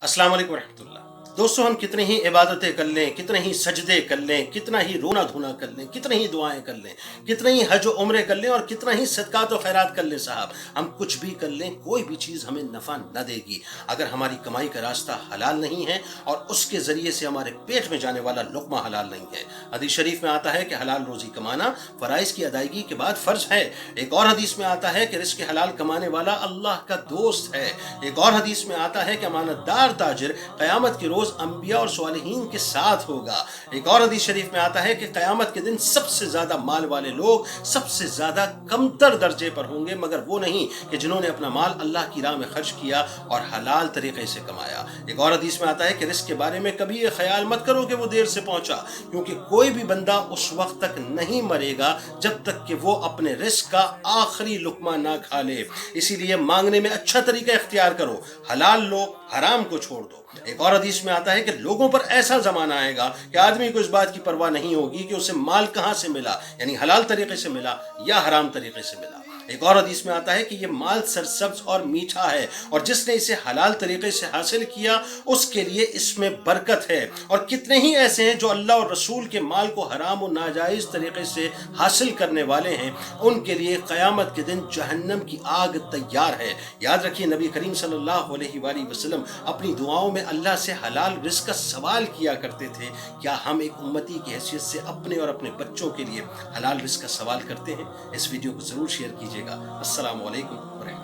अस्सलाम वालेकुम रहमतुल्लाह। दोस्तों, हम कितनी ही इबादतें कर लें, कितने ही सजदे कर लें, कितना ही रोना धोना कर लें, कितनी ही दुआएं कर लें, कितने ही हज और उम्रे कर लें और कितना ही सदकात और खैरात कर लें साहब, हम कुछ भी कर लें, कोई भी चीज़ हमें नफ़ा न देगी अगर हमारी कमाई का रास्ता हलाल नहीं है और उसके ज़रिए से हमारे पेट में जाने वाला लुक़मा हलाल नहीं है। हदीस शरीफ में आता है कि हलाल रोज़ी कमाना फ़राइज़ की अदायगी के बाद फ़र्ज है। एक और हदीस में आता है कि रिज़्क़ हलाल कमाने वाला अल्लाह का दोस्त है। एक और हदीस में आता है कि अमानतदार ताजिर क़यामत के रोज़ अंबिया और स्वालिहीन के साथ होगा। एक और हदीस शरीफ में आता है कि क़यामत के दिन सबसे ज़्यादा माल वाले लोग सबसे ज़्यादा कमतर दर्जे पर होंगे, मगर वो नहीं कि जिन्होंने अपना माल अल्लाह की राह में खर्च किया और हलाल तरीके से कमाया। एक और हदीस में आता है कि रिज़्क़ के बारे में कभी ये ख्याल मत करो कि वो देर से पहुंचा, क्योंकि कोई भी बंदा उस वक्त तक नहीं मरेगा जब तक कि वो अपने रिज़्क़ का आखिरी लुक़मा ना खा ले। इसीलिए मांगने में अच्छा तरीका इख्तियार करो, हलाल लो, हराम को छोड़ दो। एक और हदीस में आता है कि लोगों पर ऐसा ज़माना आएगा कि आदमी को इस बात की परवाह नहीं होगी कि उसे माल कहाँ से मिला, यानी हलाल तरीके से मिला या हराम तरीके से मिला। एक और हदीस में आता है कि ये माल सरसब्ज और मीठा है और जिसने इसे हलाल तरीके से हासिल किया उसके लिए इसमें बरकत है। और कितने ही ऐसे हैं जो अल्लाह और रसूल के माल को हराम और नाजायज़ तरीके से हासिल करने वाले हैं, उनके लिए क़यामत के दिन जहन्नम की आग तैयार है। याद रखिए, नबी करीम सल्लल्लाहु अलैहि वसल्लम अपनी दुआओं में अल्लाह से हलाल रिज़्क़ का सवाल किया करते थे। क्या हम एक उम्मती की हैसियत से अपने और अपने बच्चों के लिए हलाल रिज़्क़ का सवाल करते हैं? इस वीडियो को ज़रूर शेयर कीजिएगा। अस्सलामु अलैकुम।